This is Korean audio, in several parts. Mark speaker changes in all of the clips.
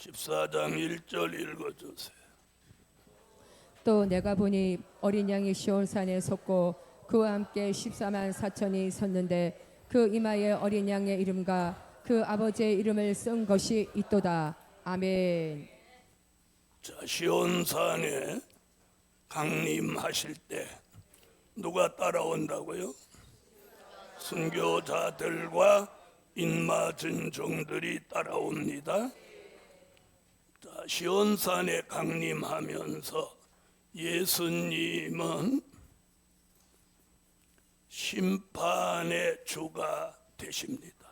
Speaker 1: 14장 1절 읽어주세요.
Speaker 2: 또 내가 보니 어린 양이 시온산에 섰고 그와 함께 14만 4천이 섰는데 그 이마에 어린 양의 이름과 그 아버지의 이름을 쓴 것이 있도다. 아멘.
Speaker 1: 자, 시온산에 강림하실 때 누가 따라온다고요? 순교자들과 인맞은 종들이 따라옵니다. 자, 시온산에 강림하면서 예수님은 심판의 주가 되십니다.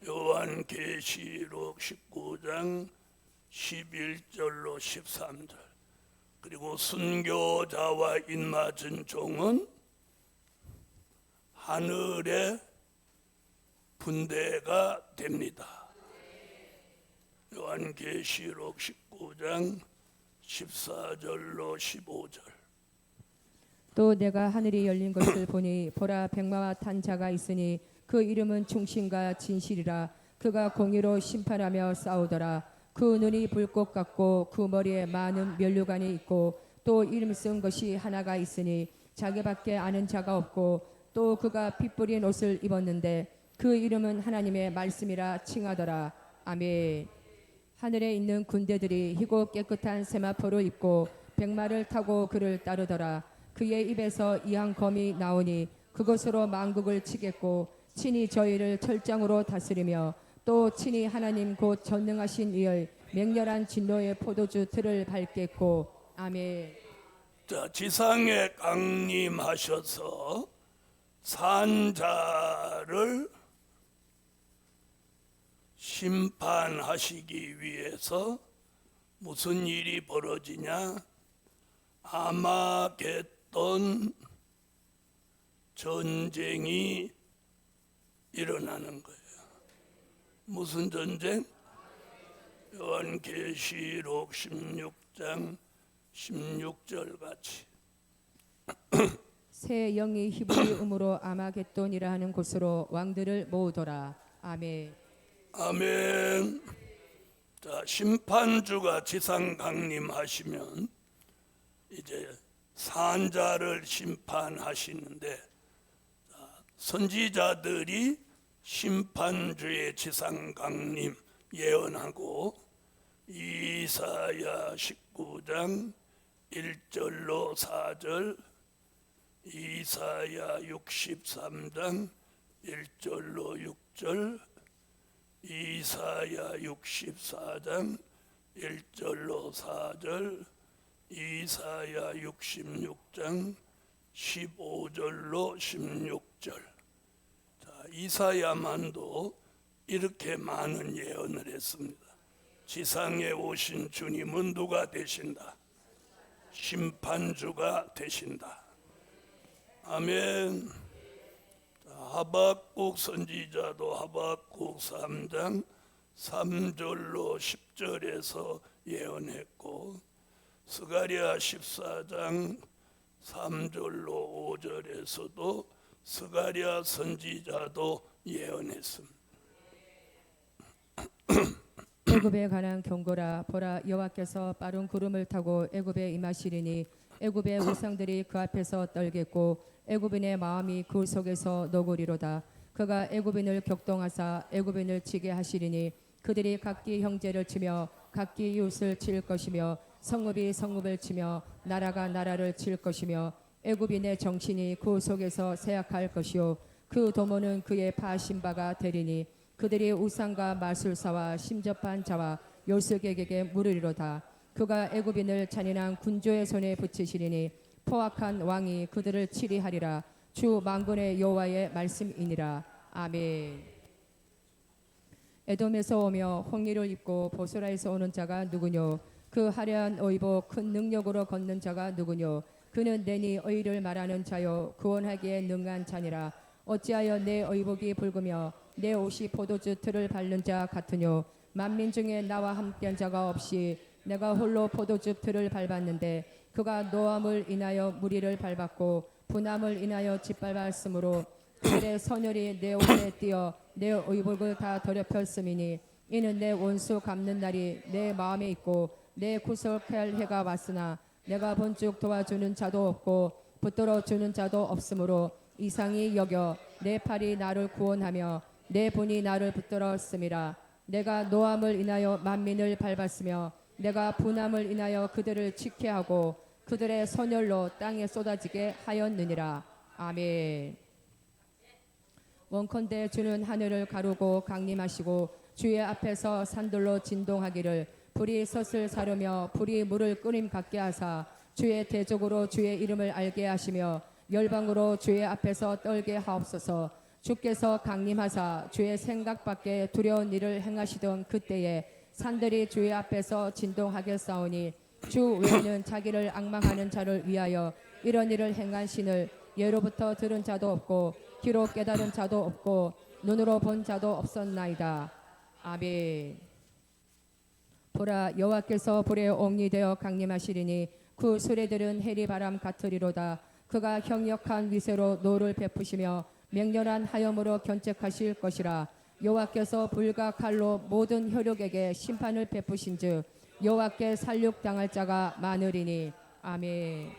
Speaker 1: 요한계시록 19장 11절로 13절. 그리고 순교자와 인맞은 종은 하늘의 분대가 됩니다. 요한계시록 19장 14절로 15절.
Speaker 2: 또 내가 하늘이 열린 것을 보니 보라 백마와 탄 자가 있으니 그 이름은 충신과 진실이라. 그가 공의로 심판하며 싸우더라. 그 눈이 불꽃 같고 그 머리에 많은 면류관이 있고 또 이름 쓴 것이 하나가 있으니 자기밖에 아는 자가 없고 또 그가 피 뿌린 옷을 입었는데 그 이름은 하나님의 말씀이라 칭하더라. 아멘. 하늘에 있는 군대들이 희고 깨끗한 세마포를 입고 백마를 타고 그를 따르더라. 그의 입에서 이한 검이 나오니 그것으로 만국을 치겠고 친히 저희를 철장으로 다스리며 또 친히 하나님 곧 전능하신 이의 맹렬한 진노의 포도주 틀을 밟겠고. 아멘.
Speaker 1: 자, 지상에 강림하셔서 산자를 심판하시기 위해서 무슨 일이 벌어지냐? 아마겟돈 전쟁이 일어나는 거예요. 무슨 전쟁? 요한계시록 16장 16절 같이.
Speaker 2: 새 영이 히브리음으로 아마겟돈이라 하는 곳으로 왕들을 모으더라. 아멘.
Speaker 1: 아멘. 자, 심판주가 지상 강림하시면 이제 산자를 심판하시는데, 선지자들이 심판주의 지상 강림 예언하고 이사야 19장 1절로 4절, 이사야 63장 1절로 6절, 이사야 64장 1절로 4절, 이사야 66장 15절로 16절. 자, 이사야만도 이렇게 많은 예언을 했습니다. 지상에 오신 주님은 누가 되신다? 심판주가 되신다. 아멘. 하박국 선지자도 하박국 3장 3절로 10절에서 예언했고, 스가랴 14장 3절로 5절에서도 스가랴 선지자도 예언했습니다.
Speaker 2: 애굽에 관한 경고라. 보라 여호와께서 빠른 구름을 타고 애굽에 임하시리니 애굽의 우상들이 그 앞에서 떨겠고 애굽인의 마음이 그 속에서 녹으리로다. 그가 애굽인을 격동하사 애굽인을 치게 하시리니 그들이 각기 형제를 치며 각기 이웃을 칠 것이며 성읍이 성읍을 치며 나라가 나라를 칠 것이며 애굽인의 정신이 그 속에서 쇠약할 것이요 그 도모는 그의 파신 바가 되리니 그들이 우상과 마술사와 심접한 자와 요술객에게 물으리로다. 그가 애굽인을 잔인한 군주의 손에 붙이시리니 포악한 왕이 그들을 치리하리라. 주 만군의 여호와의 말씀이니라. 아멘. 에돔에서 오며 홍리를 입고 보스라에서 오는 자가 누구뇨? 그 화려한 의복 큰 능력으로 걷는 자가 누구뇨? 그는 내니 의를 말하는 자요 구원하기에 능한 자니라. 어찌하여 내 의복이 붉으며 내 옷이 포도주 틀을 밟는 자 같으뇨? 만민 중에 나와 함께한 자가 없이 내가 홀로 포도주 틀을 밟았는데 그가 노함을 인하여 무리를 밟았고 분함을 인하여 짓밟았으므로 그들의 선열이 내 옷에 띄어 내 의복을 다 더럽혔음이니 이는 내 원수 갚는 날이 내 마음에 있고 내 구속할 해가 왔으나 내가 본즉 도와주는 자도 없고 붙들어 주는 자도 없으므로 이상히 여겨 내 팔이 나를 구원하며 내 분이 나를 붙들었음이라. 내가 노함을 인하여 만민을 밟았으며 내가 분함을 인하여 그들을 지켜하고 그들의 선열로 땅에 쏟아지게 하였느니라. 아멘. 원컨대 주는 하늘을 가르고 강림하시고 주의 앞에서 산들로 진동하기를 불이 섯을 사르며 불이 물을 끓임 같게 하사 주의 대적으로 주의 이름을 알게 하시며 열방으로 주의 앞에서 떨게 하옵소서. 주께서 강림하사 주의 생각밖에 두려운 일을 행하시던 그때에 산들이 주의 앞에서 진동하겠사오니 주 외에는 자기를 앙망하는 자를 위하여 이런 일을 행한 신을 예로부터 들은 자도 없고 귀로 깨달은 자도 없고 눈으로 본 자도 없었나이다. 아멘. 보라, 여호와께서 불의 옥이 되어 강림하시리니 그 수레들은 해리 바람 같으리로다. 그가 형력한 위세로 노를 베푸시며 맹렬한 하염으로 견책하실 것이라. 여호와께서 불과 칼로 모든 혈육에게 심판을 베푸신즉 여호와께 살육당할 자가 많으리니. 아멘.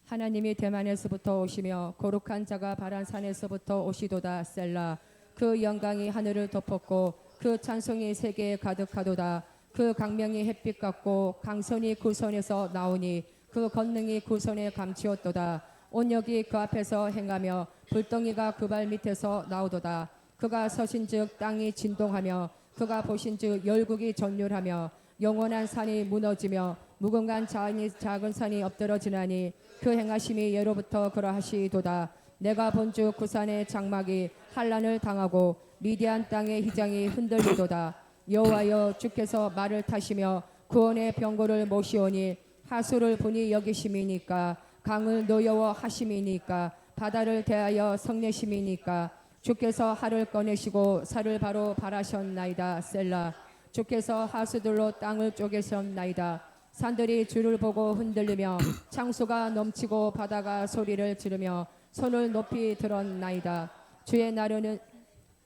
Speaker 2: 하나님이 대만에서부터 오시며 거룩한 자가 바란산에서부터 오시도다. 셀라. 그 영광이 하늘을 덮었고 그 찬송이 세계에 가득하도다. 그 강명이 햇빛 같고 강선이 그 손에서 나오니 그 권능이 그 손에 감추었도다. 온역이 그 앞에서 행하며 불덩이가 그 발 밑에서 나오도다. 그가 서신즉 땅이 진동하며 그가 보신즉 열국이 전율하며 영원한 산이 무너지며 무궁한 작은 산이 엎드러지나니 그 행하심이 예로부터 그러하시도다. 내가 본즉 그 산의 장막이 한란을 당하고 미디안 땅의 휘장이 흔들리도다. 여호와여, 주께서 말을 타시며 구원의 병고를 모시오니 하수를 분이 여기심이니까 강을 노여워 하심이니까 바다를 대하여 성내심이니까 주께서 하를 꺼내시고 살을 바로 발하셨나이다. 셀라. 주께서 하수들로 땅을 쪼개셨나이다. 산들이 주를 보고 흔들리며 창수가 넘치고 바다가 소리를 지르며 손을 높이 들었나이다. 주의 나르는.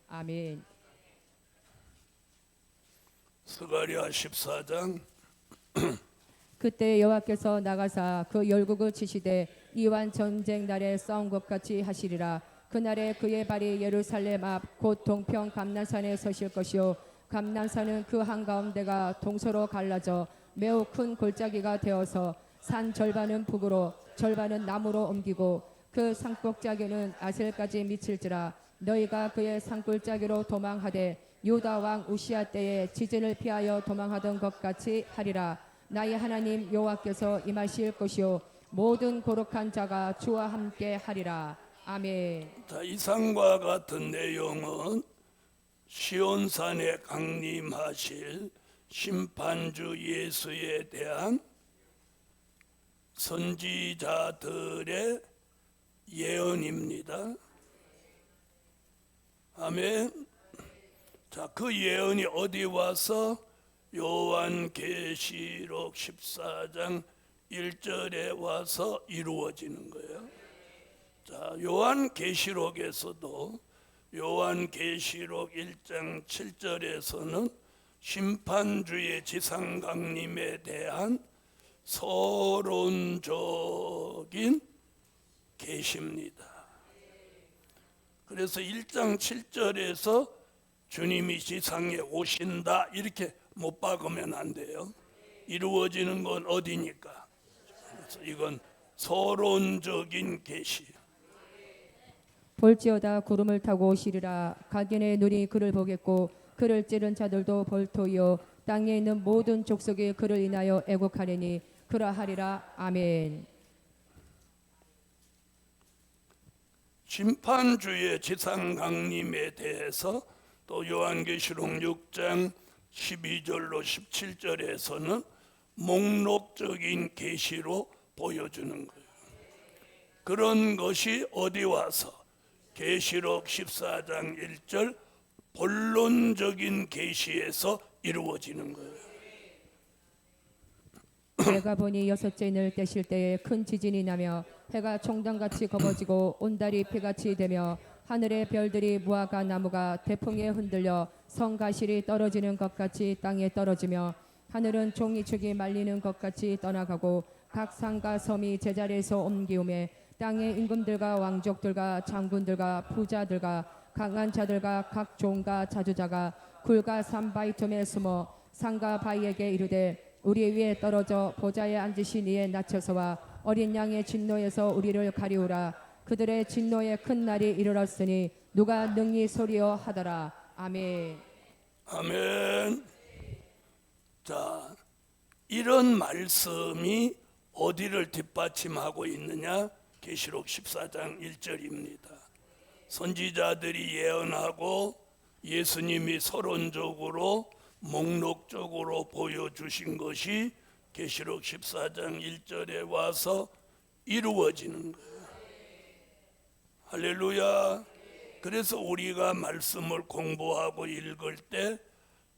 Speaker 2: 아멘.
Speaker 1: 스가랴 14장.
Speaker 2: 그때 여호와께서 나가사 그 열국을 치시되 이완 전쟁 날에 싸운 것 같이 하시리라. 그날에 그의 발이 예루살렘 앞 곧 동평 감난산에 서실 것이요 감난산은 그 한가운데가 동서로 갈라져 매우 큰 골짜기가 되어서 산 절반은 북으로 절반은 남으로 옮기고 그 산꼭짜기는 아셀까지 미칠지라. 너희가 그의 산골짜기로 도망하되 유다 왕 우시아 때에 지진을 피하여 도망하던 것 같이 하리라. 나의 하나님 여호와께서 임하실 것이요 모든 거룩한 자가 주와 함께 하리라. 아멘.
Speaker 1: 자, 이상과 같은 내용은 시온산에 강림하실 심판주 예수에 대한 선지자들의 예언입니다. 아멘. 자, 그 예언이 어디 와서 요한계시록 14장 1절에 와서 이루어지는 거예요. 자, 요한계시록에서도 요한계시록 1장 7절에서는 심판주의 지상 강림에 대한 서론적인 계시입니다. 그래서 1장 7절에서 주님이 지상에 오신다 이렇게 못 박으면 안 돼요. 이루어지는 건 어디니까. 그래서 이건 서론적인 계시.
Speaker 2: 볼지어다 구름을 타고 오시리라. 각인의 눈이 그를 보겠고 그를 찌른 자들도 볼토이요 땅에 있는 모든 족속이 그를 인하여 애곡하리니 그러하리라. 아멘.
Speaker 1: 심판주의 지상 강림에 대해서 또 요한계시록 6장 12절로 17절에서는 목록적인 계시로 보여주는 거예요. 그런 것이 어디 와서 계시록 14장 1절 본론적인 계시에서 이루어지는 거예요.
Speaker 2: 내가 보니 여섯째 인을 떼실 때에 큰 지진이 나며 해가 총당같이 검어지고 온달이 피같이 되며 하늘의 별들이 무화과 나무가 태풍에 흔들려 성가실이 떨어지는 것 같이 땅에 떨어지며 하늘은 종이축이 말리는 것 같이 떠나가고 각 산과 섬이 제자리에서 옮기우매 땅의 임금들과 왕족들과 장군들과 부자들과 강한 자들과 각 종과 자주자가 굴과 산 바위 틈에 숨어 산과 바위에게 이르되 우리 위에 떨어져 보좌에 앉으신 이에 낮춰서와 어린 양의 진노에서 우리를 가리우라. 그들의 진노의 큰 날이 이르렀으니 누가 능히 소리여 하더라. 아멘.
Speaker 1: 아멘. 자, 이런 말씀이 어디를 뒷받침하고 있느냐? 계시록 14장 1절입니다. 선지자들이 예언하고 예수님이 서론적으로 목록적으로 보여주신 것이 계시록 14장 1절에 와서 이루어지는 거예요. 할렐루야. 그래서 우리가 말씀을 공부하고 읽을 때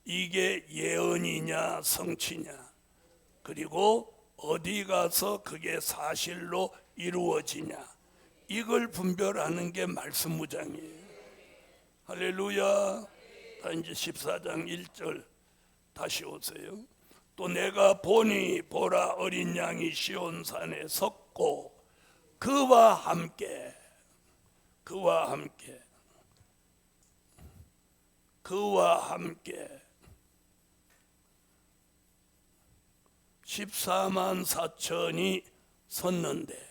Speaker 1: 이게 예언이냐 성취냐, 그리고 어디 가서 그게 사실로 이루어지냐, 이걸 분별하는 게 말씀 무장이에요. 할렐루야. 다 이제 14장 1절 다시 오세요. 또 내가 보니 보라 어린 양이 시온산에 섰고 그와 함께 14만 4천이 섰는데,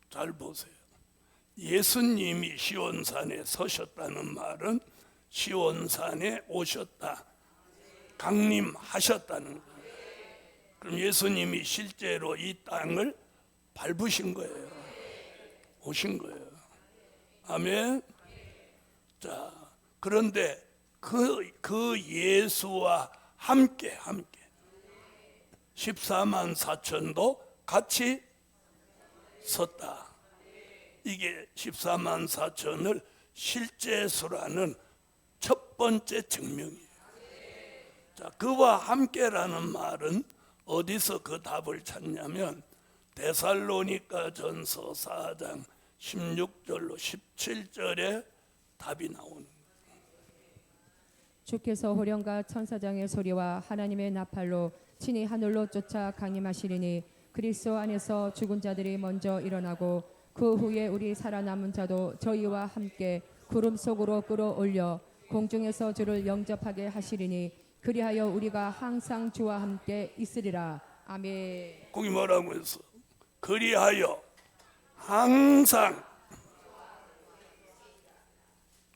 Speaker 1: 잘 보세요. 예수님이 시온산에 서셨다는 말은 시온산에 오셨다, 강림하셨다는 거예요. 그럼 예수님이 실제로 이 땅을 밟으신 거예요. 오신 거예요. 아멘. 자, 그런데 그 예수와 함께 14만 4천도 같이 섰다. 이게 14만 4천을 실제수라는 첫 번째 증명이에요. 자, 그와 함께라는 말은 어디서 그 답을 찾냐면 데살로니가 전서 4장 16절로 17절에 답이 나오는 거예요.
Speaker 2: 주께서 호령과 천사장의 소리와 하나님의 나팔로 친히 하늘로 쫓아 강림하시리니 그리스도 안에서 죽은 자들이 먼저 일어나고 그 후에 우리 살아남은 자도 저희와 함께 구름 속으로 끌어올려 공중에서 주를 영접하게 하시리니 그리하여 우리가 항상 주와 함께 있으리라. 아멘.
Speaker 1: 거기 뭐라고 했어? 그리하여 항상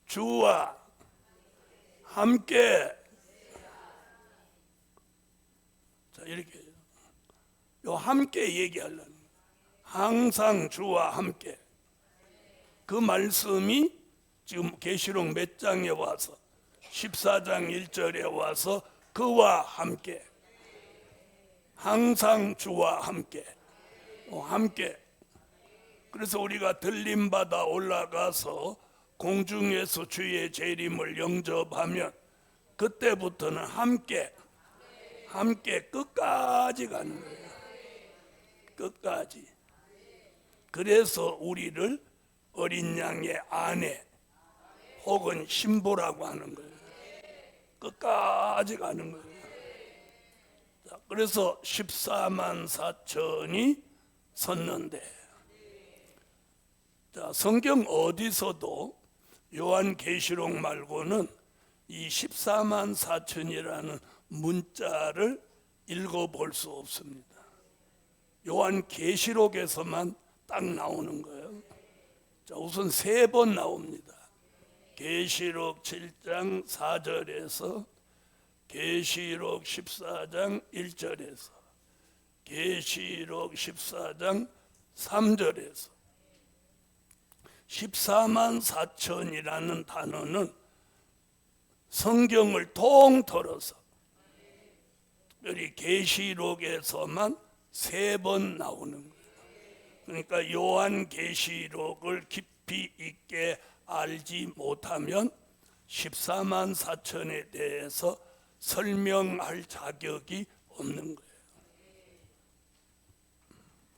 Speaker 1: 주와 함께. 자, 이렇게 요 함께 얘기하려는 거예요. 항상 주와 함께. 그 말씀이 지금 계시록 몇 장에 와서 14장 1절에 와서 그와 함께, 항상 주와 함께, 함께. 그래서 우리가 들림받아 올라가서 공중에서 주의 재림을 영접하면 그때부터는 함께 끝까지 가는 거예요. 끝까지. 그래서 우리를 어린 양의 아내 혹은 신부라고 하는 거예요. 끝까지 가는 거예요. 자, 그래서 14만 4천이 섰는데, 자, 성경 어디서도 요한계시록 말고는 이 14만 4천이라는 문자를 읽어볼 수 없습니다. 요한계시록에서만 딱 나오는 거예요. 자, 우선 3번 나옵니다. 계시록 7장 4절에서, 계시록 14장 1절에서, 계시록 14장 3절에서. 14만 4천이라는 단어는 성경을 통틀어서 특별히 계시록에서만 3번 나오는 거예요. 그러니까 요한계시록을 깊이 있게 알지 못하면 14만 4천에 대해서 설명할 자격이 없는 거예요.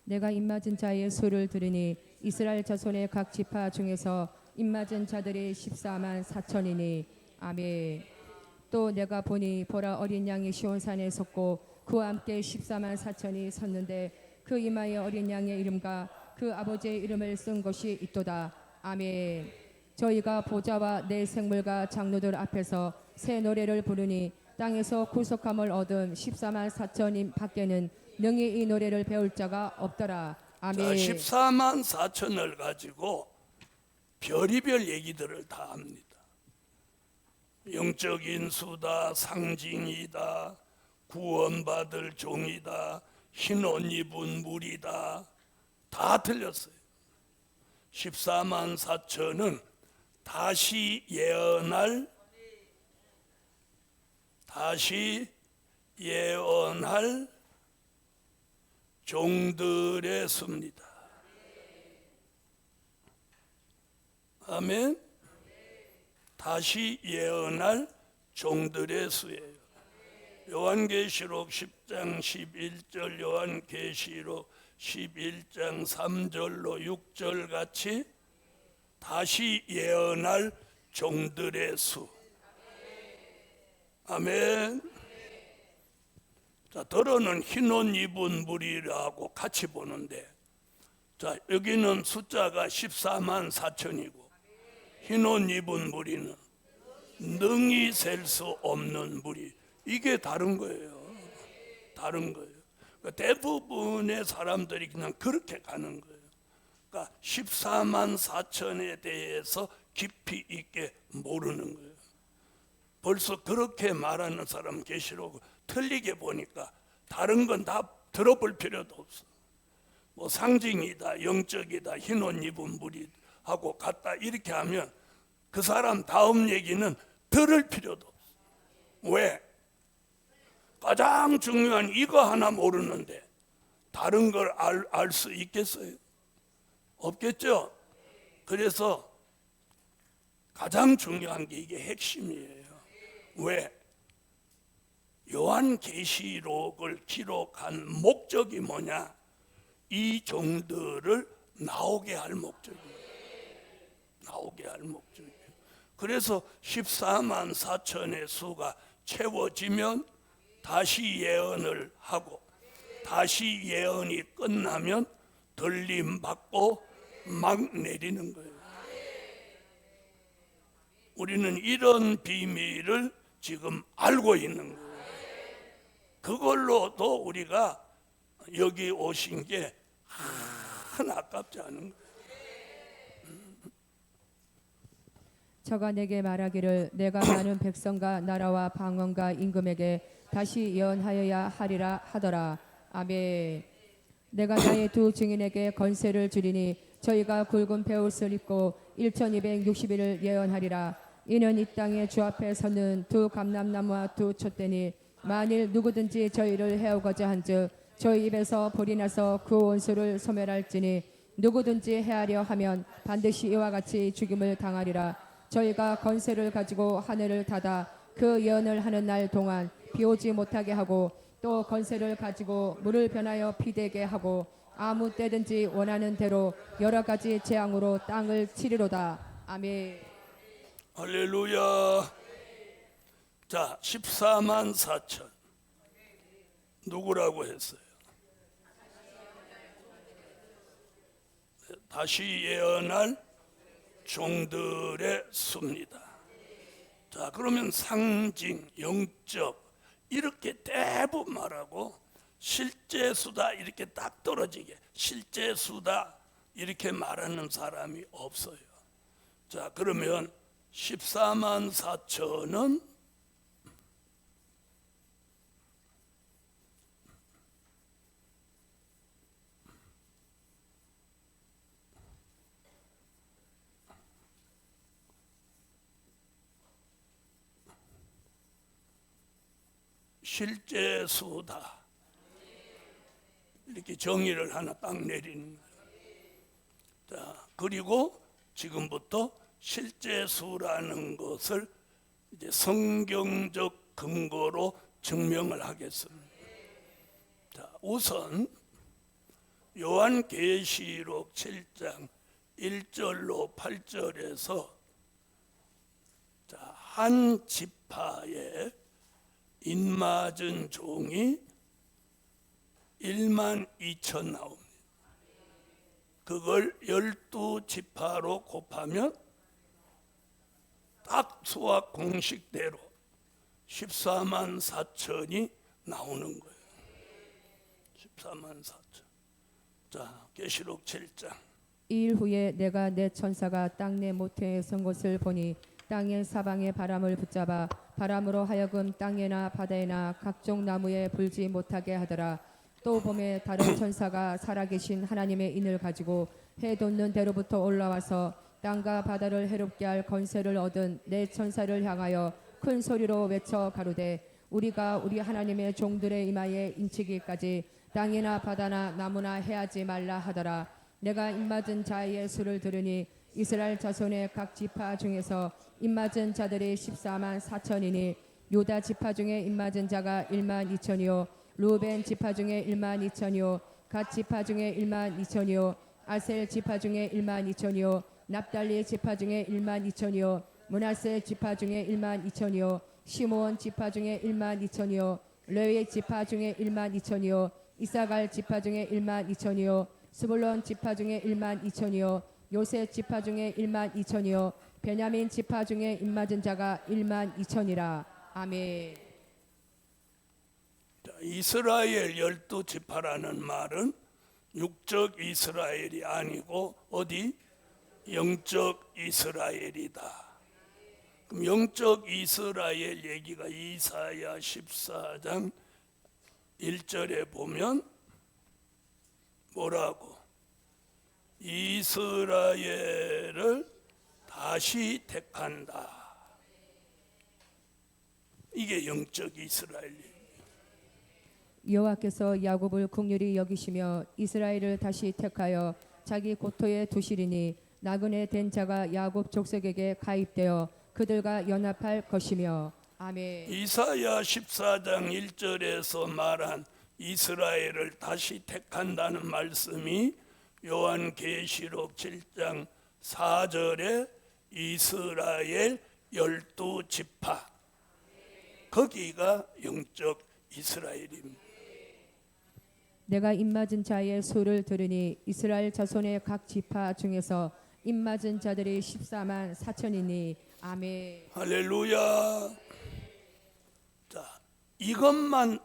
Speaker 2: 내가 입맞은 자의 수를 들으니 이스라엘 자손의 각 지파 중에서 입맞은 자들이 14만 4천이니 아멘. 또 내가 보니 보라 어린 양이 시온산에 섰고 그와 함께 14만 4천이 섰는데 그 이마에 어린 양의 이름과 그 아버지의 이름을 쓴 것이 있도다. 아멘. 저희가 보좌와 내 생물과 장로들 앞에서 새 노래를 부르니 땅에서 구속함을 얻은 14만 4천인 밖에는 능히 이 노래를 배울 자가 없더라.
Speaker 1: 자,
Speaker 2: 아멘.
Speaker 1: 14만 4천을 가지고 별의별 얘기들을 다 합니다. 영적인 수다, 상징이다, 구원받을 종이다, 흰 옷 입은 물이다, 다 틀렸어요. 14만 4천은 다시 예언할 종들의 수입니다. 아멘. 다시 예언할 종들의 수예요. 요한계시록 10장 11절, 요한계시록 11장 3절로 6절 같이 다시 예언할 종들의 수. 아멘. 자, 더러는 흰 옷 입은 무리라고 같이 보는데, 자, 여기는 숫자가 14만 4천이고 흰 옷 입은 무리는 능히 셀 수 없는 무리. 이게 다른 거예요. 다른 거예요. 그러니까 대부분의 사람들이 그냥 그렇게 가는 거예요. 그러니까 14만 4천에 대해서 깊이 있게 모르는 거예요. 벌써 그렇게 말하는 사람 계시록 틀리게 보니까 다른 건 다 들어볼 필요도 없어. 뭐 상징이다, 영적이다, 흰 옷 입은 무리하고 같다 이렇게 하면 그 사람 다음 얘기는 들을 필요도 없어. 왜? 가장 중요한 이거 하나 모르는데 다른 걸 알 수 있겠어요? 없겠죠? 그래서 가장 중요한 게 이게 핵심이에요. 왜? 요한계시록을 기록한 목적이 뭐냐? 이 종들을 나오게 할 목적이에요. 나오게 할 목적이에요. 그래서 14만 4천의 수가 채워지면 다시 예언을 하고, 다시 예언이 끝나면 들림 받고 막 내리는 거예요. 우리는 이런 비밀을 지금 알고 있는 거예요. 그걸로도 우리가 여기 오신 게 하나 아깝지 않은 거예요.
Speaker 2: 저가 내게 말하기를 내가 많은 백성과 나라와 방언과 임금에게 다시 예언하여야 하리라 하더라. 아멘. 내가 나의 두 증인에게 건세를 주리니 저희가 굵은 베옷을 입고 1260일을 예언하리라. 이는 이 땅에 주 앞에 서는 두 감람나무와 두 촛대니 만일 누구든지 저희를 해오고자 한즉 저희 입에서 불이 나서 그 원수를 소멸할지니 누구든지 해하려 하면 반드시 이와 같이 죽임을 당하리라. 저희가 건세를 가지고 하늘을 닫아 그 예언을 하는 날 동안 비 오지 못하게 하고 또 건세를 가지고 물을 변하여 피되게 하고 아무 때든지 원하는 대로 여러 가지 재앙으로 땅을 치리로다. 아멘.
Speaker 1: 할렐루야. 자, 14만 4천 누구라고 했어요? 다시 예언할 종들의 수입니다. 자, 그러면 상징, 영적 이렇게 대부분 말하고 실제 수다 이렇게 딱 떨어지게 실제 수다 이렇게 말하는 사람이 없어요. 자, 그러면 14만 4천은 실제 수다 이렇게 정의를 하나 딱 내리는 거예요. 자, 그리고 지금부터 실제 수라는 것을 이제 성경적 근거로 증명을 하겠습니다. 자, 우선 요한계시록 7장 1절로 8절에서 한 지파에 인맞은 종이 1만 2천 나옵니다. 그걸 12지파로 곱하면 딱 수학 공식대로 14만 4천이 나오는 거예요. 14만 4천. 자, 계시록 7장.
Speaker 2: 이일 후에 내가 내 천사가 땅 내 모태에 선 것을 보니 땅의 사방의 바람을 붙잡아 바람으로 하여금 땅에나 바다에나 각종 나무에 불지 못하게 하더라. 또 봄에 다른 천사가 살아계신 하나님의 인을 가지고 해 돋는 데로부터 올라와서 땅과 바다를 해롭게 할 권세를 얻은 내 천사를 향하여 큰 소리로 외쳐 가로되 우리가 우리 하나님의 종들의 이마에 인치기까지 땅이나 바다나 나무나 해하지 말라 하더라. 내가 입맞은 자의 수를 들으니 이스라엘 자손의 각 지파 중에서 입맞은 자들이 14만 4천이니 유다 지파 중에 입맞은 자가 1만 2천이요 루벤 지파 중에 1만 2천이요 갓 지파 중에 1만 2천이요 아셀 지파 중에 1만 2천이요 납달리 지파 중에 1만 2천이요 므낫세 지파 중에 1만 2천이요 시므온 지파 중에 1만 2천이요 레위 지파 중에 1만 2천이요 이사갈 지파 중에 1만 2천이요 스불론 지파 중에 1만 2천이요 요셉 지파 중에 1만 2천이요 베냐민 지파 중에 입맞은 자가 1만 2천이라. 아멘.
Speaker 1: 자, 이스라엘 12지파라는 말은 육적 이스라엘이 아니고 어디? 영적 이스라엘이다. 그럼 영적 이스라엘 얘기가 이사야 14장 1절에 보면 뭐라고? 이스라엘을 다시 택한다. 이게 영적 이스라엘이에요.
Speaker 2: 여호와께서 야곱을 긍휼히 여기시며 이스라엘을 다시 택하여 자기 고토에 두시리니 나그네 된 자가 야곱 족속에게 가입되어 그들과 연합할 것이며. 아멘.
Speaker 1: 이사야 14장 1절에서 말한 이스라엘을 다시 택한다는 말씀이 요한계시록 7장 4절에 이스라엘 12지파 거기가 영적 이스라엘입니다.
Speaker 2: 내가 입맞은 자의 수를 들으니 이스라엘 자손의 각 지파 중에서 입맞은 자들이 14만 4천이니. 아멘.
Speaker 1: 할렐루야. 자, 이것만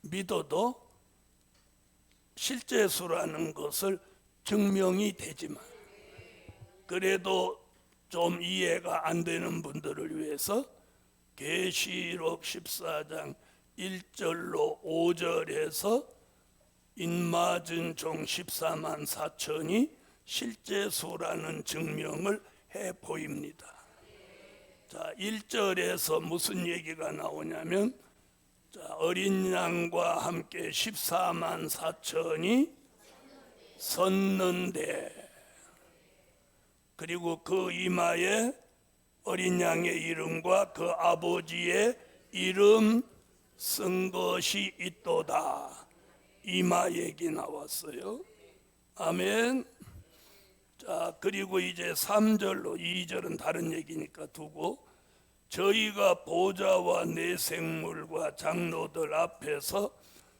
Speaker 1: 믿어도 실제 수라는 것을 증명이 되지만 그래도 좀 이해가 안 되는 분들을 위해서 계시록 14장 1절로 5절에서 인맞은 종 14만 4천이 실제 수라는 증명을 해 보입니다. 자, 1절에서 무슨 얘기가 나오냐면 어린 양과 함께 14만 4천이 섰는데 그리고 그 이마에 어린 양의 이름과 그 아버지의 이름 쓴 것이 있도다. 이마 얘기 나왔어요. 아멘. 자, 그리고 이제 3절로 2절은 다른 얘기니까 두고 저희가 보좌와 내 생물과 장로들 앞에서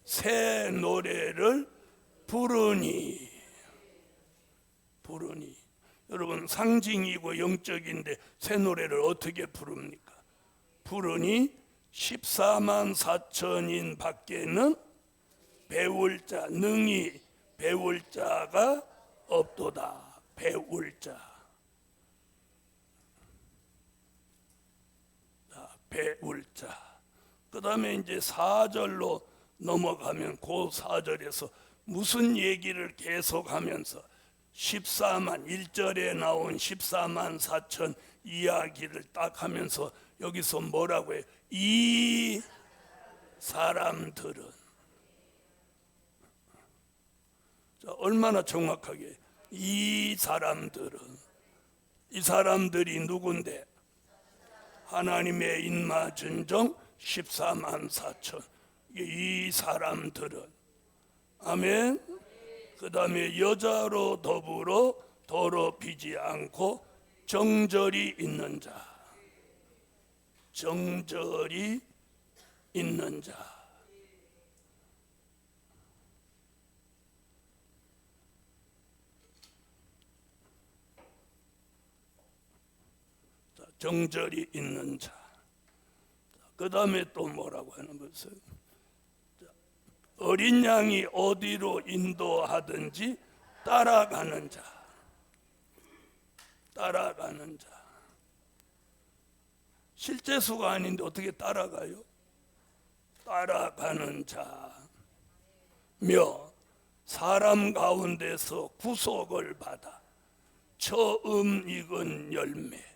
Speaker 1: 새 노래를 부르니 여러분 상징이고 영적인데 새 노래를 어떻게 부릅니까? 부르니 14만 4천인 밖에는 배울 자 능히 배울 자가 없도다. 배울 자. 배울 자. 그 다음에 이제 4절로 넘어가면 그 4절에서 무슨 얘기를 계속하면서 14만 1절에 나온 14만 4천 이야기를 딱 하면서 여기서 뭐라고 해요? 이 사람들은 자, 얼마나 정확하게 이 사람들은 이 사람들이 누군데? 하나님의 인마전정 14만 4천. 이 사람들은, 아멘. 그 다음에 여자로 더불어 더럽히지 않고 정절이 있는 자. 정절이 있는 자. 정절이 있는 자. 그 다음에 또 뭐라고 하는 것은, 어린 양이 어디로 인도하든지 따라가는 자. 따라가는 자. 실제 수가 아닌데 어떻게 따라가요? 따라가는 자며 사람 가운데서 구속을 받아 처음 익은 열매.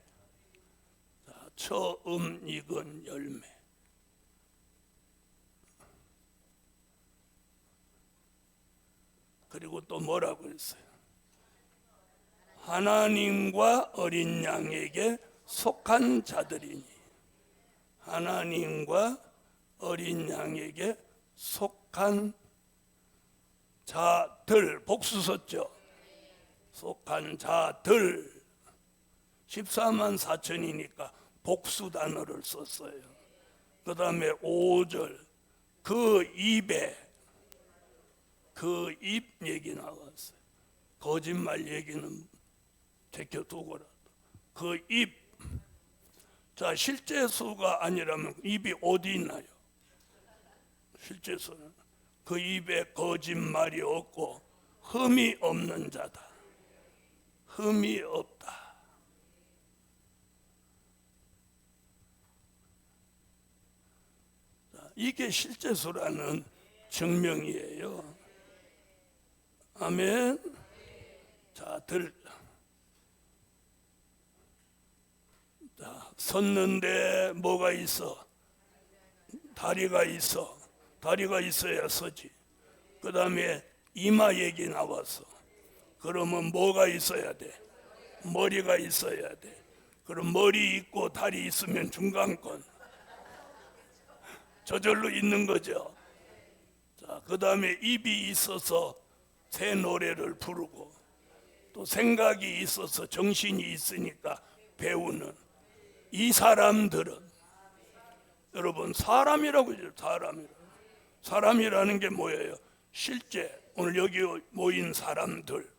Speaker 1: 처음 익은 열매. 그리고 또 뭐라고 했어요? 하나님과 어린 양에게 속한 자들이니. 하나님과 어린 양에게 속한 자들. 복수 썼죠? 속한 자들. 14만 4천이니까 복수 단어를 썼어요. 그 다음에 5절, 그 입에, 그 입 얘기 나왔어요. 거짓말 얘기는 제껴두고라도 그 입. 자, 실제 수가 아니라면 입이 어디 있나요? 실제 수는 그 입에 거짓말이 없고 흠이 없는 자다. 흠이 없다. 이게 실제수라는 증명이에요. 아멘. 자, 섰는데 뭐가 있어? 다리가 있어. 다리가 있어야 서지. 그 다음에 이마 얘기 나왔어. 그러면 뭐가 있어야 돼? 머리가 있어야 돼. 그럼 머리 있고 다리 있으면 중간권. 저절로 있는 거죠. 자, 그 다음에 입이 있어서 새 노래를 부르고, 또 생각이 있어서 정신이 있으니까 배우는 이 사람들은, 여러분 사람이라고 하죠. 사람이라는 게 뭐예요? 실제 오늘 여기 모인 사람들.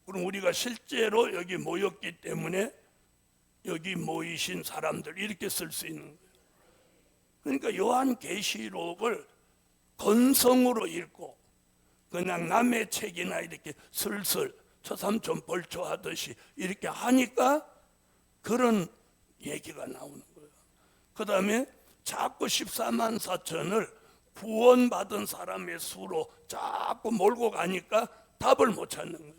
Speaker 1: 그럼 우리가 실제로 여기 모였기 때문에 여기 모이신 사람들 이렇게 쓸 수 있는 거예요. 그러니까 요한계시록을 건성으로 읽고 그냥 남의 책이나 이렇게 슬슬 처삼촌 벌초하듯이 이렇게 하니까 그런 얘기가 나오는 거예요. 그 다음에 자꾸 14만 4천을 구원받은 사람의 수로 자꾸 몰고 가니까 답을 못 찾는 거예요.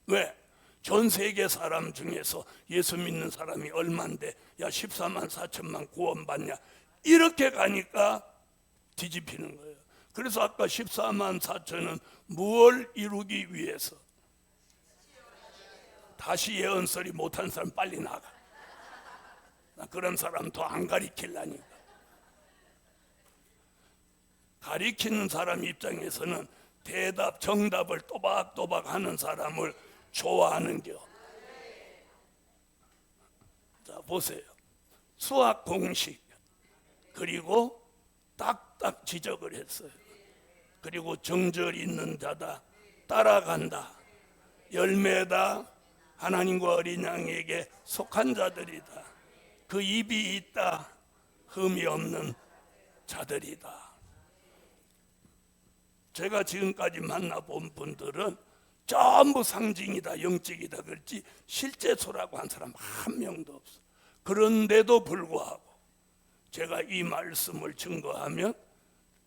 Speaker 1: 왜? 전 세계 사람 중에서 예수 믿는 사람이 얼만데 야 14만 4천만 구원받냐, 이렇게 가니까 뒤집히는 거예요. 그래서 아까 14만 4천은 무엇을 이루기 위해서? 다시 예언설이 못한 사람 빨리 나가. 그런 사람 더 안 가리키려니까. 가리키는 사람 입장에서는 대답, 정답을 또박또박 하는 사람을 좋아하는겨. 자, 보세요. 수학 공식, 그리고 딱딱 지적을 했어요. 그리고 정절 있는 자다, 따라간다, 열매다, 하나님과 어린 양에게 속한 자들이다, 그 입이 있다, 흠이 없는 자들이다. 제가 지금까지 만나본 분들은 전부 상징이다, 영적이다 그랬지 실제소라고 한 사람 한 명도 없어. 그런데도 불구하고 제가 이 말씀을 증거하면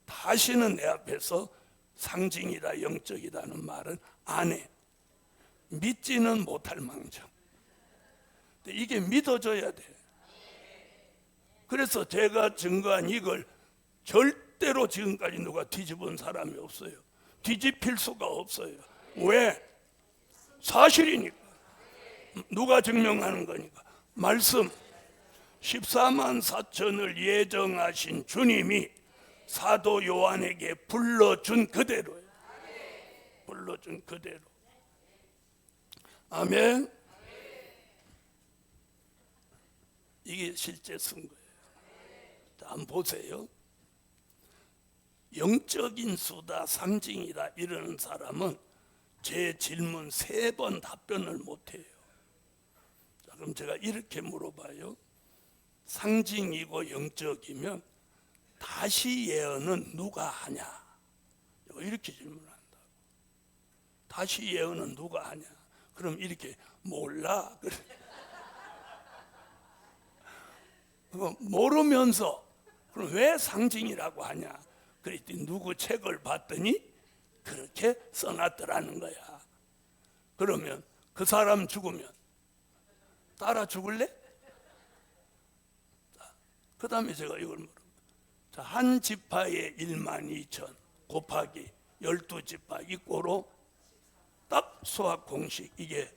Speaker 1: 다시는 내 앞에서 상징이다, 영적이다는 말은 안 해. 믿지는 못할 망정. 근데 이게 믿어져야 돼. 그래서 제가 증거한 이걸 절대로 지금까지 누가 뒤집은 사람이 없어요. 뒤집힐 수가 없어요. 왜? 사실이니까. 누가 증명하는 거니까? 말씀. 14만 4천을 예정하신 주님이 사도 요한에게 불러준 그대로예요. 불러준 그대로. 아멘. 이게 실제 쓴 거예요. 자, 한번 보세요. 영적인 수다, 상징이다 이러는 사람은 제 질문 3번 답변을 못해요. 자, 그럼 제가 이렇게 물어봐요. 상징이고 영적이면 다시 예언은 누가 하냐? 이렇게 질문한다. 다시 예언은 누가 하냐? 그럼 이렇게 몰라. 모르면서 그럼 왜 상징이라고 하냐? 그랬더니 누구 책을 봤더니 그렇게 써놨더라는 거야. 그러면 그 사람 죽으면 따라 죽을래? 그 다음에 제가 이걸 물어요. 자, 한 지파에 1만 2천 곱하기 12지파 이꼬로 딱 수학 공식 이게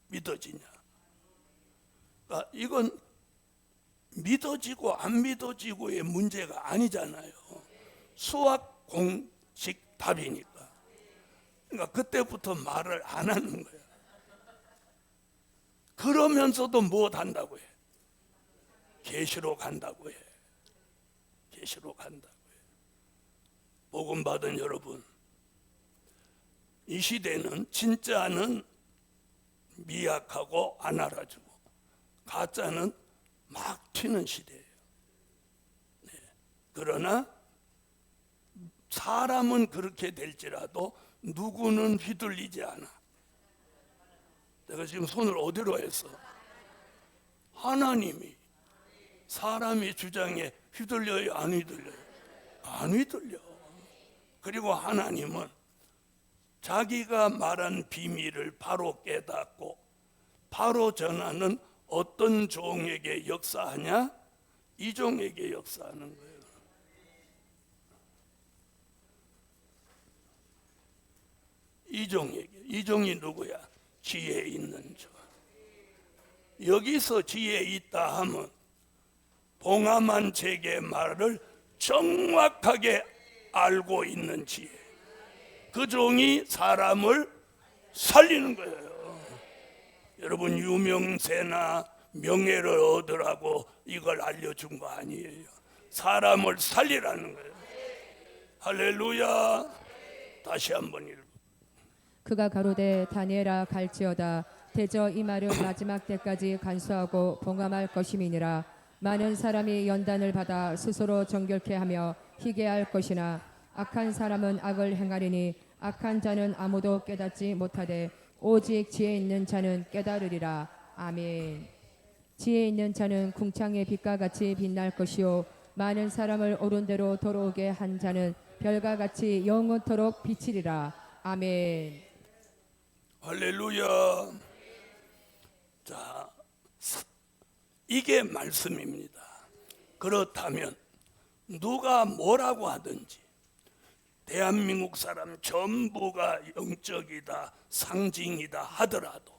Speaker 1: 믿어지냐? 그러니까 이건 믿어지고 안 믿어지고의 문제가 아니잖아요. 수학 공식 답이니까. 그러니까 그때부터 말을 안 하는 거야. 그러면서도 뭐 한다고 해? 계시로 간다고 해. 계시로 간다고 해. 복음 받은 여러분, 이 시대는 진짜는 미약하고 안 알아주고 가짜는 막 튀는 시대예요. 네. 그러나 사람은 그렇게 될지라도 누구는 휘둘리지 않아. 내가 지금 손을 어디로 했어? 하나님이 사람의 주장에 휘둘려요? 안 휘둘려요? 안 휘둘려. 그리고 하나님은 자기가 말한 비밀을 바로 깨닫고 바로 전하는 어떤 종에게 역사하냐? 이 종에게 역사하는 거예요. 이 종에게. 이 종이 누구야? 지혜 있는 종. 여기서 지혜 있다 하면 봉함한 책의 말을 정확하게 알고 있는 지혜. 그 종이 사람을 살리는 거예요. 여러분, 유명세나 명예를 얻으라고 이걸 알려준 거 아니에요. 사람을 살리라는 거예요. 할렐루야. 다시 한번 읽어.
Speaker 2: 그가 가로되 다니엘아 갈지어다 대저 이 말을 마지막 때까지 간수하고 봉함할 것임이니라. 많은 사람이 연단을 받아 스스로 정결케 하며 희게 할 것이나 악한 사람은 악을 행하리니 악한 자는 아무도 깨닫지 못하되 오직 지혜 있는 자는 깨달으리라. 아멘. 지혜 있는 자는 궁창의 빛과 같이 빛날 것이요 많은 사람을 옳은 대로 돌아오게 한 자는 별과 같이 영원토록 비치리라. 아멘.
Speaker 1: 할렐루야. 자, 이게 말씀입니다. 그렇다면 누가 뭐라고 하든지 대한민국 사람 전부가 영적이다, 상징이다 하더라도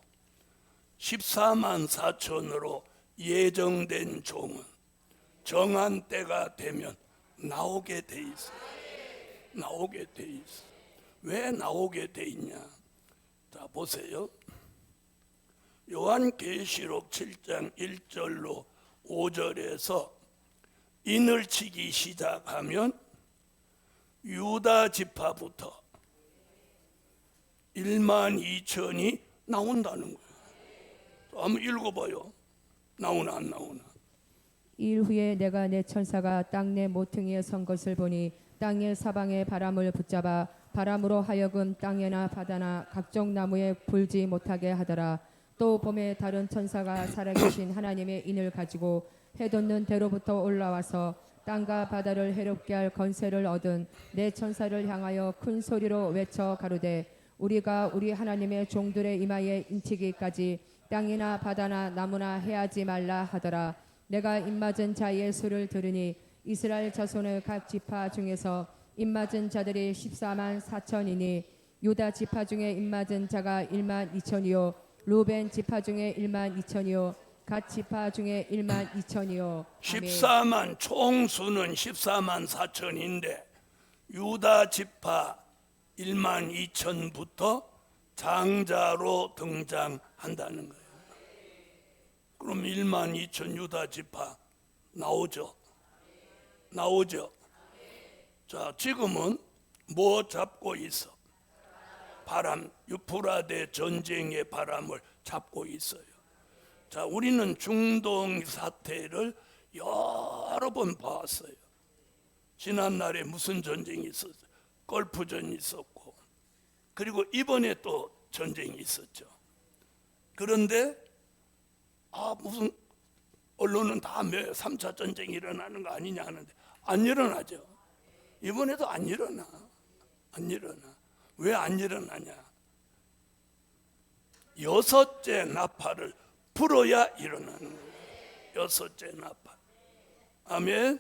Speaker 1: 14만 4천으로 예정된 종은 정한 때가 되면 나오게 돼 있어. 나오게 돼 있어. 왜 나오게 돼 있냐? 자, 보세요. 요한계시록 7장 1절로 5절에서 인을 치기 시작하면 유다 지파부터 1만 2천이 나온다는 거예요. 한번 읽어봐요. 나오나 안 나오나?
Speaker 2: 일 후에 내가 내 천사가 땅 내 모퉁이에 선 것을 보니 땅의 사방에 바람을 붙잡아 바람으로 하여금 땅에나 바다나 각종 나무에 불지 못하게 하더라. 또 봄에 다른 천사가 살아계신 하나님의 인을 가지고 해 돋는 대로부터 올라와서 땅과 바다를 해롭게 할 권세를 얻은 내 천사를 향하여 큰 소리로 외쳐 가로되 우리가 우리 하나님의 종들의 이마에 인치기까지 땅이나 바다나 나무나 해하지 말라 하더라. 내가 입맞은 자의 수를 들으니 이스라엘 자손의 각 지파 중에서 입맞은 자들이 14만 4천이니 유다 지파 중에 입맞은 자가 1만 2천이요 루벤 지파 중에 1만 2천이요 갓 지파 중에 1만 2천이요.
Speaker 1: 14만 총수는 14만 4천인데 유다 지파 1만 2천부터 장자로 등장한다는 거예요. 그럼 1만 2천 유다 지파 나오죠. 나오죠. 자, 지금은 뭐 잡고 있어? 바람, 유프라데 전쟁의 바람을 잡고 있어요. 자, 우리는 중동 사태를 여러 번 봤어요. 지난날에 무슨 전쟁이 있었어요? 걸프전이 있었고, 그리고 이번에 또 전쟁이 있었죠. 그런데 무슨 언론은 다 3차 전쟁이 일어나는 거 아니냐 하는데 안 일어나죠. 이번에도 안 일어나. 안 일어나. 왜 안 일어나냐? 6째 나팔을 불어야 일어나는 거예요. 6째 나팔. 아멘.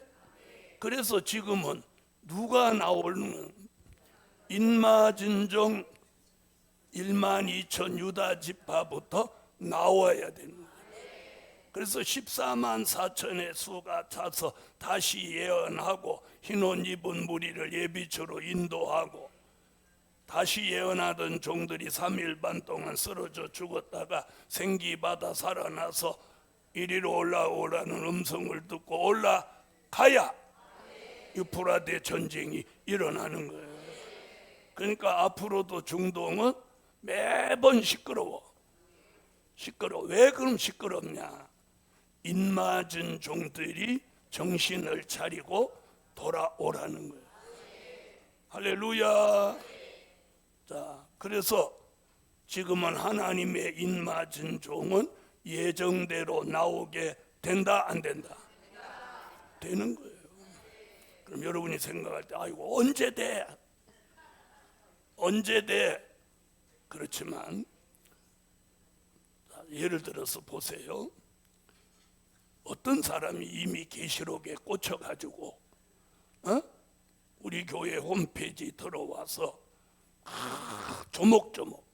Speaker 1: 그래서 지금은 누가 나오는 인마진종 1만 2천 유다 지파부터 나와야 되는 거예요. 그래서 14만 4천의 수가 차서 다시 예언하고 흰 옷 입은 무리를 예비처로 인도하고, 다시 예언하던 종들이 3일 반 동안 쓰러져 죽었다가 생기받아 살아나서 이리로 올라오라는 음성을 듣고 올라가야 유프라데 전쟁이 일어나는 거예요. 그러니까 앞으로도 중동은 매번 시끄러워. 왜 그럼 시끄럽냐? 인맞은 종들이 정신을 차리고 돌아오라는 거예요. 할렐루야. 자, 그래서 지금은 하나님의 인맞은 종은 예정대로 나오게 된다, 안 된다? 되는 거예요. 그럼 여러분이 생각할 때 아이고 언제 돼? 언제 돼? 그렇지만 예를 들어서 보세요. 어떤 사람이 이미 계시록에 꽂혀가지고 우리 교회 홈페이지 들어와서 조목조목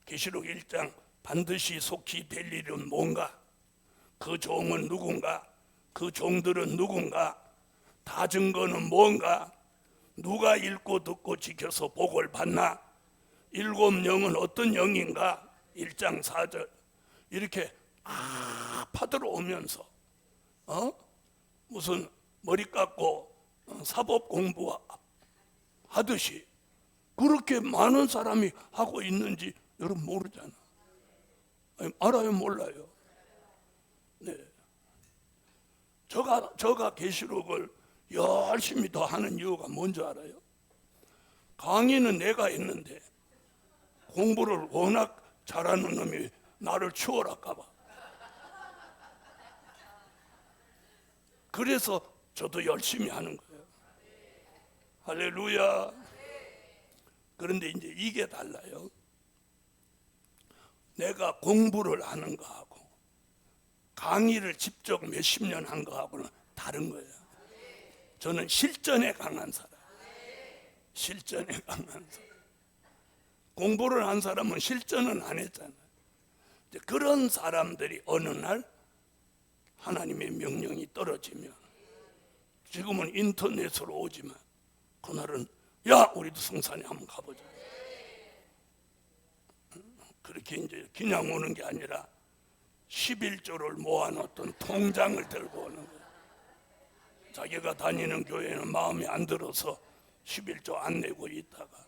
Speaker 1: 계시록 1장 반드시 속히 될 일은 뭔가, 그 종은 누군가, 그 종들은 누군가, 다 증거는 뭔가, 누가 읽고 듣고 지켜서 복을 받나, 7 영은 어떤 영인가, 1장 4절 이렇게 파들어 오면서 무슨 머리 깎고 사법 공부 하듯이 그렇게 많은 사람이 하고 있는지 여러분 모르잖아. 아니, 알아요, 몰라요? 네. 저가 계시록을 열심히 더 하는 이유가 뭔지 알아요? 강의는 내가 했는데 공부를 워낙 잘하는 놈이 나를 추월할까 봐. 그래서 저도 열심히 하는 거예요. 할렐루야. 그런데 이제 이게 달라요. 내가 공부를 하는 거하고 강의를 직접 몇십 년 한 거하고는 다른 거예요. 저는 실전에 강한 사람. 실전에 강한 사람. 공부를 한 사람은 실전은 안 했잖아요. 그런 사람들이 어느 날 하나님의 명령이 떨어지면, 지금은 인터넷으로 오지만 그날은 야 우리도 성산에 한번 가보자. 그렇게 이제 그냥 오는 게 아니라 11조를 모아놓던 통장을 들고 오는 거예요. 자기가 다니는 교회는 마음에 안 들어서 11조 안 내고 있다가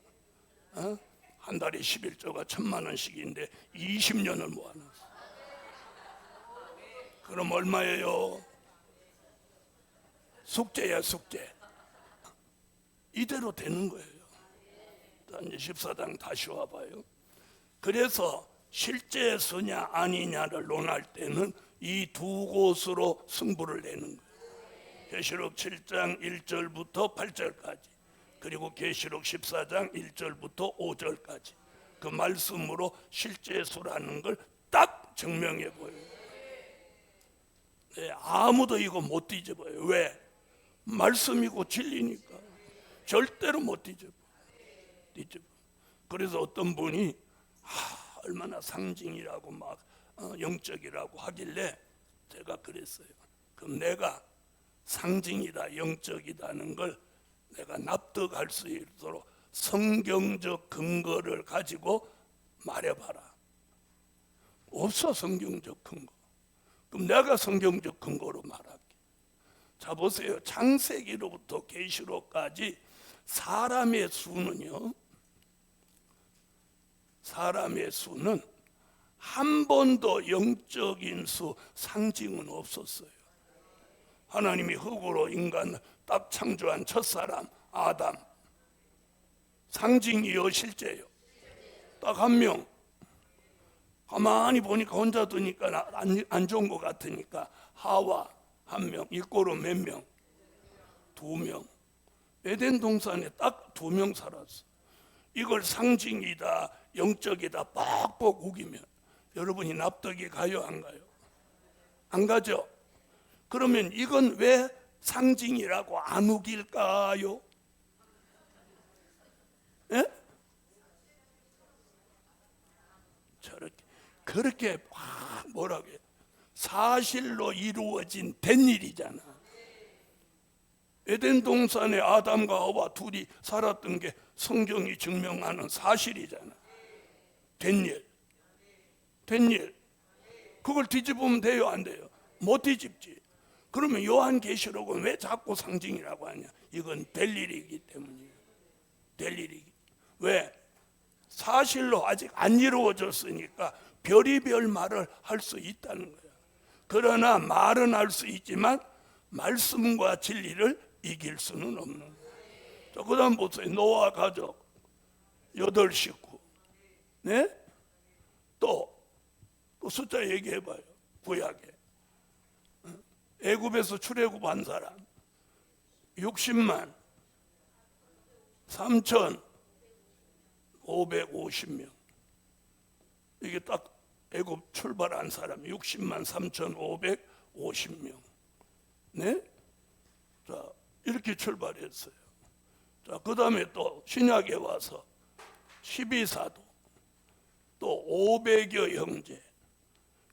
Speaker 1: 한 달에 11조가 1,000만 원씩인데 20년을 모아놨어. 그럼 얼마예요? 숙제야, 숙제. 이대로 되는 거예요. 이제 14장 다시 와봐요. 그래서 실제 수냐 아니냐를 논할 때는 이 두 곳으로 승부를 내는 거예요. 계시록 7장 1절부터 8절까지, 그리고 계시록 14장 1절부터 5절까지 그 말씀으로 실제 수라는 걸 딱 증명해 보여요. 네, 아무도 이거 못 뒤집어요. 왜? 말씀이고 진리니까 절대로 못 뒤집어. 그래서 어떤 분이 얼마나 상징이라고 막 영적이라고 하길래 제가 그랬어요. 그럼 내가 상징이다, 영적이다는 걸 내가 납득할 수 있도록 성경적 근거를 가지고 말해봐라. 없어, 성경적 근거. 그럼 내가 성경적 근거로 말할게. 자, 보세요. 창세기로부터 계시록까지 사람의 수는요, 사람의 수는 한 번도 영적인 수, 상징은 없었어요. 하나님이 흙으로 인간을 딱 창조한 첫사람 아담, 상징이요 실제요? 딱 한 명. 가만히 보니까 혼자 두니까 안 좋은 것 같으니까 하와 한 명, 일꼬로 몇 명? 2명. 에덴 동산에 딱 2명 살았어. 이걸 상징이다, 영적이다 뻑뻑 우기면 여러분이 납득이 가요, 안 가요? 안 가죠? 그러면 이건 왜 상징이라고 안 우길까요? 예? 저렇게 그렇게 뭐라고 해요? 사실로 이루어진 된 일이잖아. 에덴 동산에 아담과 하와 둘이 살았던 게 성경이 증명하는 사실이잖아. 된 일. 된 일. 그걸 뒤집으면 돼요, 안 돼요? 못 뒤집지. 그러면 요한계시록은 왜 자꾸 상징이라고 하냐? 이건 될 일이기 때문이에요. 될 일이기. 왜? 사실로 아직 안 이루어졌으니까 별의별 말을 할 수 있다는 거야. 그러나 말은 할 수 있지만 말씀과 진리를 이길 수는 없는 거야. 자, 그 다음 보세요. 노아 가족 8식구. 네? 또 숫자 얘기해봐요. 구약에 애굽에서 출애굽한 사람 60만 3,550명. 이게 딱 애굽 출발한 사람 60만 3,550명. 네? 자, 이렇게 출발했어요. 자, 그 다음에 또 신약에 와서 12사도, 또 500여 형제,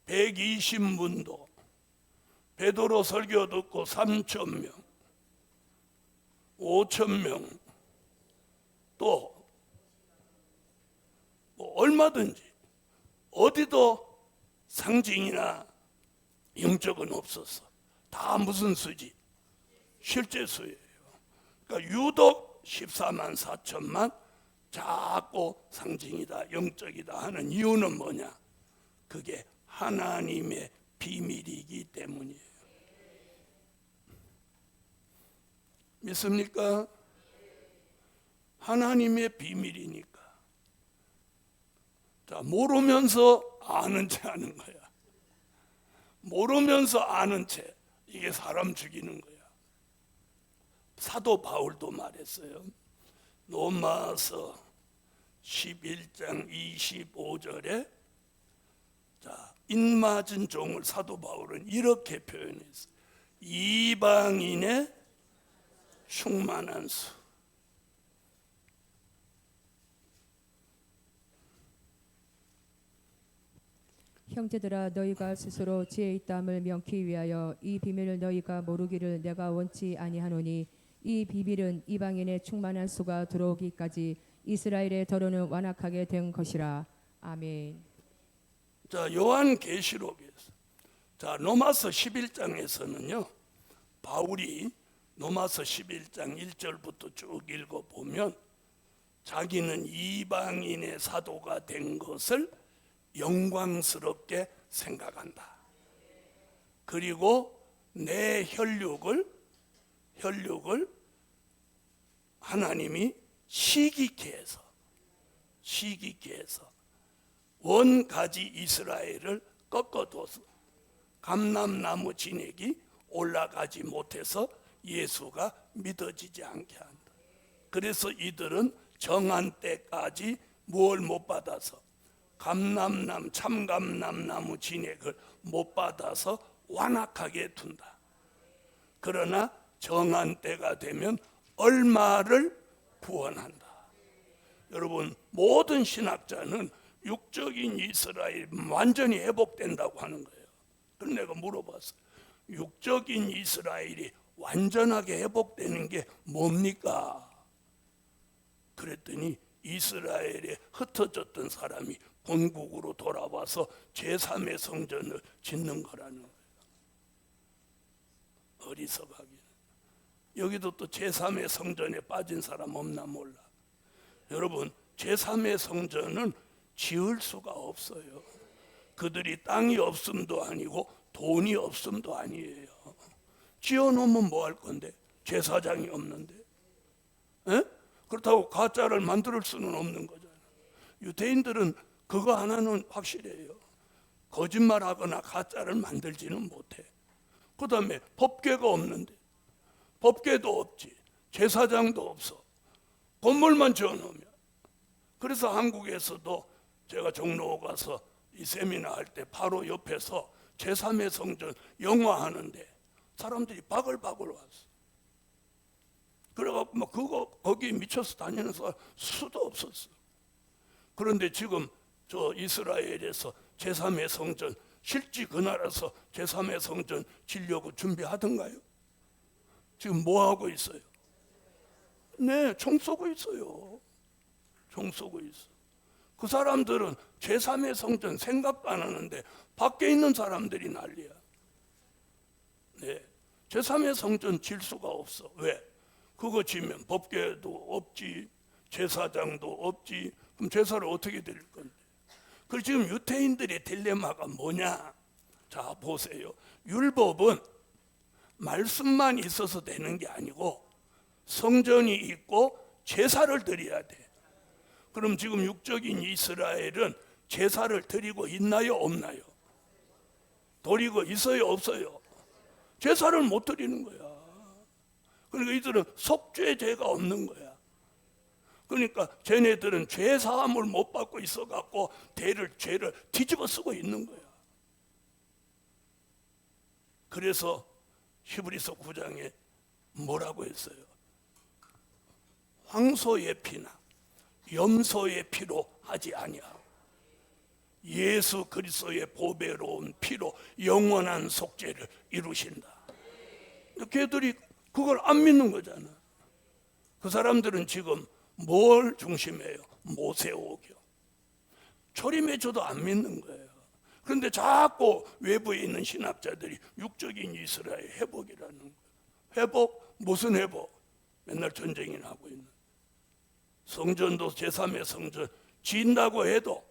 Speaker 1: 120문도, 베드로 설교 듣고 3,000명, 5,000명, 또 뭐 얼마든지 어디도 상징이나 영적은 없었어. 다 무슨 수지? 실제 수예요. 그러니까 유독 14만 4천만 자꾸 상징이다, 영적이다 하는 이유는 뭐냐? 그게 하나님의 비밀이기 때문이에요. 믿습니까? 하나님의 비밀이니까. 자, 모르면서 아는 채 하는 거야. 모르면서 아는 채. 이게 사람 죽이는 거야. 사도 바울도 말했어요. 로마서 11장 25절에 자, 인맞은 종을 사도 바울은 이렇게 표현했어요. 이방인의 충만한 수.
Speaker 2: 형제들아, 너희가 스스로 지혜 있다함을 명키 위하여 이 비밀을 너희가 모르기를 내가 원치 아니하노니 이 비밀은 이방인의 충만한 수가 들어오기까지 이스라엘의 더러는 완악하게 된 것이라. 아멘.
Speaker 1: 자, 요한계시록에서 자, 로마서 11장에서는요 바울이 로마서 11장 1절부터 쭉 읽어보면 자기는 이방인의 사도가 된 것을 영광스럽게 생각한다. 그리고 내 혈육을 하나님이 시기케 해서 원가지 이스라엘을 꺾어둬서 감람나무 진액이 올라가지 못해서 예수가 믿어지지 않게 한다. 그래서 이들은 정한 때까지 무엇을 못 받아서 참감람나무 진액을 못 받아서 완악하게 둔다. 그러나 정한 때가 되면 얼마를 구원한다. 여러분, 모든 신학자는 육적인 이스라엘 완전히 회복된다고 하는 거예요. 그럼 내가 물어봤어요. 육적인 이스라엘이 완전하게 회복되는 게 뭡니까? 그랬더니 이스라엘에 흩어졌던 사람이 본국으로 돌아와서 제3의 성전을 짓는 거라는 거예요. 어리석하게. 여기도 또 제3의 성전에 빠진 사람 없나 몰라. 여러분, 제3의 성전은 지을 수가 없어요. 그들이 땅이 없음도 아니고 돈이 없음도 아니에요. 지어놓으면 뭐 할 건데? 제사장이 없는데. 에? 그렇다고 가짜를 만들 수는 없는 거잖아요. 유대인들은 그거 하나는 확실해요. 거짓말하거나 가짜를 만들지는 못해. 그 다음에 법궤가 없는데, 법궤도 없지, 제사장도 없어. 건물만 지어놓으면. 그래서 한국에서도 제가 종로 가서 이 세미나 할 때 바로 옆에서 제3의 성전 영화하는데 사람들이 바글바글 왔어. 그래갖고 막 그거 거기에 미쳐서 다니는 사람 수도 없었어. 그런데 지금 저 이스라엘에서 제3의 성전 실지 그 나라에서 제3의 성전 지려고 준비하던가요? 지금 뭐 하고 있어요? 네, 총 쏘고 있어요. 총 쏘고 있어. 그 사람들은 제3의 성전 생각도 안 하는데 밖에 있는 사람들이 난리야. 네, 제3의 성전 질 수가 없어. 왜? 그거 지면 법궤도 없지, 제사장도 없지. 그럼 제사를 어떻게 드릴 건데? 그 지금 유대인들의 딜레마가 뭐냐? 자, 보세요. 율법은 말씀만 있어서 되는 게 아니고 성전이 있고 제사를 드려야 돼. 그럼 지금 육적인 이스라엘은 제사를 드리고 있나요, 없나요? 드리고 있어요, 없어요? 제사를 못 드리는 거야. 그러니까 이들은 속죄죄가 없는 거야. 그러니까 쟤네들은 죄 사함을 못 받고 있어 갖고 죄를 뒤집어 쓰고 있는 거야. 그래서 히브리서 9장에 뭐라고 했어요? 황소의 피나 염소의 피로 하지 아니하고 예수 그리스도의 보배로운 피로 영원한 속죄를 이루신다. 걔들이 그걸 안 믿는 거잖아. 그 사람들은 지금 뭘 중심해요? 모세오경. 초림해줘도 안 믿는 거예요. 그런데 자꾸 외부에 있는 신학자들이 육적인 이스라엘 회복이라는 거예요. 회복? 무슨 회복? 맨날 전쟁이나 하고 있는. 성전도 제3의 성전 지인다고 해도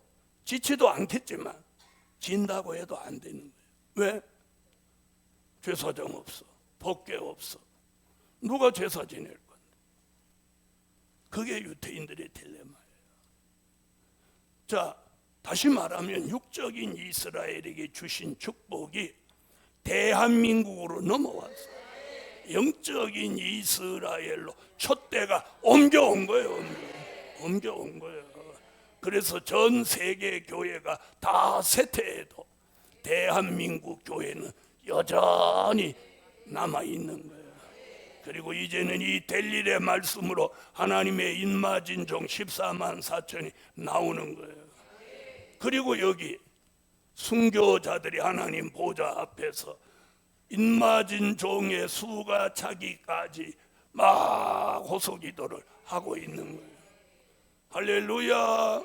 Speaker 1: 지치도 않겠지만 진다고 해도 안 되는 거예요. 왜? 제사장 없어. 법궤 없어. 누가 제사 지낼 건데? 그게 유대인들의 딜레마예요. 자, 다시 말하면 육적인 이스라엘에게 주신 축복이 대한민국으로 넘어왔어요. 영적인 이스라엘로 촛대가 옮겨온 거예요. 옮겨온 거예요. 그래서 전 세계 교회가 다 쇠퇴해도 대한민국 교회는 여전히 남아있는 거예요. 그리고 이제는 이 델일의 말씀으로 하나님의 인마진 종 14만 4천이 나오는 거예요. 그리고 여기 순교자들이 하나님 보좌 앞에서 인마진 종의 수가 차기까지 막 호소기도를 하고 있는 거예요. 할렐루야.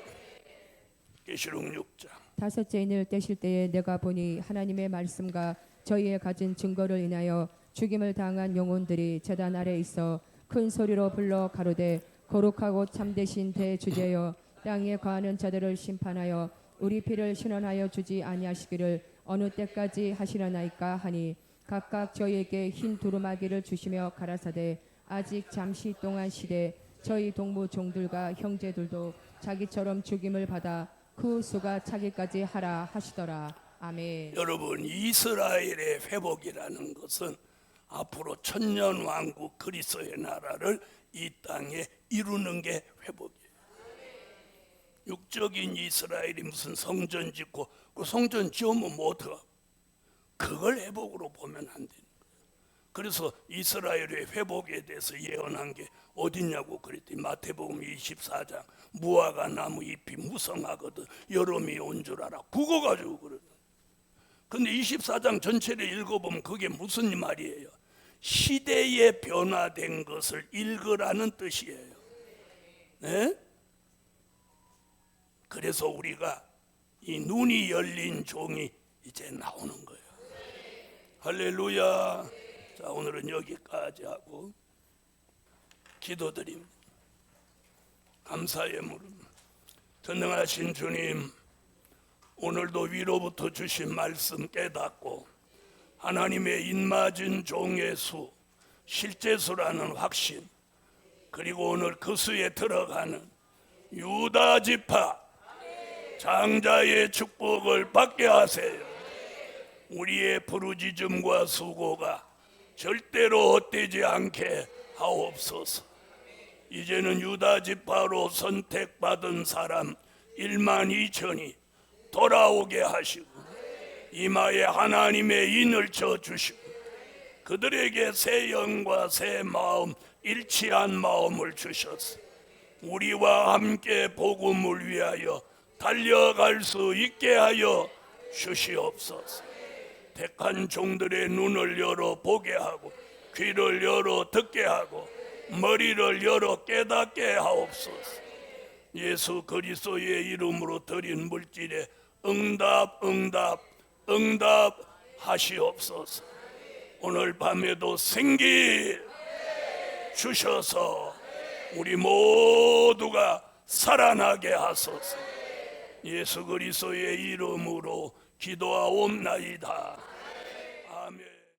Speaker 1: 계시록 6장.
Speaker 2: 다섯째 인을 떼실 때에 내가 보니 하나님의 말씀과 저희의 가진 증거를 인하여 죽임을 당한 영혼들이 제단 아래 있어 큰 소리로 불러 가로되 거룩하고 참되신 대주제여 땅에 거하는 자들을 심판하여 우리 피를 신원하여 주지 아니하시기를 어느 때까지 하시려나이까 하니 각각 저희에게 흰 두루마기를 주시며 가라사대 아직 잠시 동안 시대 저희 동무 종들과 형제들도 자기처럼 죽임을 받아 그 수가 차기까지 하라 하시더라. 아멘.
Speaker 1: 여러분, 이스라엘의 회복이라는 것은 앞으로 천년왕국 그리스도의 나라를 이 땅에 이루는 게 회복이에요. 육적인 이스라엘이 무슨 성전 짓고 그 성전 지으면 뭐 어떡하고, 그걸 회복으로 보면 안 되는 거예요. 그래서 이스라엘의 회복에 대해서 예언한 게 어딨냐고 그랬더니 마태복음 24장 무화과 나무 잎이 무성하거든 여름이 온 줄 알아. 그거 가지고 그러다. 근데 24장 전체를 읽어보면 그게 무슨 말이에요? 시대에 변화된 것을 읽으라는 뜻이에요. 네? 그래서 우리가 이 눈이 열린 종이 이제 나오는 거예요. 할렐루야. 자, 오늘은 여기까지 하고 기도드립니다. 감사의 물음. 전능하신 주님, 오늘도 위로부터 주신 말씀 깨닫고 하나님의 입맞은 종의 수, 실제 수라는 확신, 그리고 오늘 그 수에 들어가는 유다 지파 장자의 축복을 받게 하세요. 우리의 부르짖음과 수고가 절대로 헛되지 않게 하옵소서. 이제는 유다 지파로 선택받은 사람 1만 2천이 돌아오게 하시고 이마에 하나님의 인을 쳐주시고 그들에게 새 영과 새 마음, 일치한 마음을 주셨어. 우리와 함께 복음을 위하여 달려갈 수 있게 하여 주시옵소서. 택한 종들의 눈을 열어 보게 하고 귀를 열어 듣게 하고 머리를 열어 깨닫게 하옵소서. 예수 그리스도의 이름으로 드린 물질에 응답 하시옵소서. 오늘 밤에도 생기 주셔서 우리 모두가 살아나게 하소서. 예수 그리스도의 이름으로 기도하옵나이다.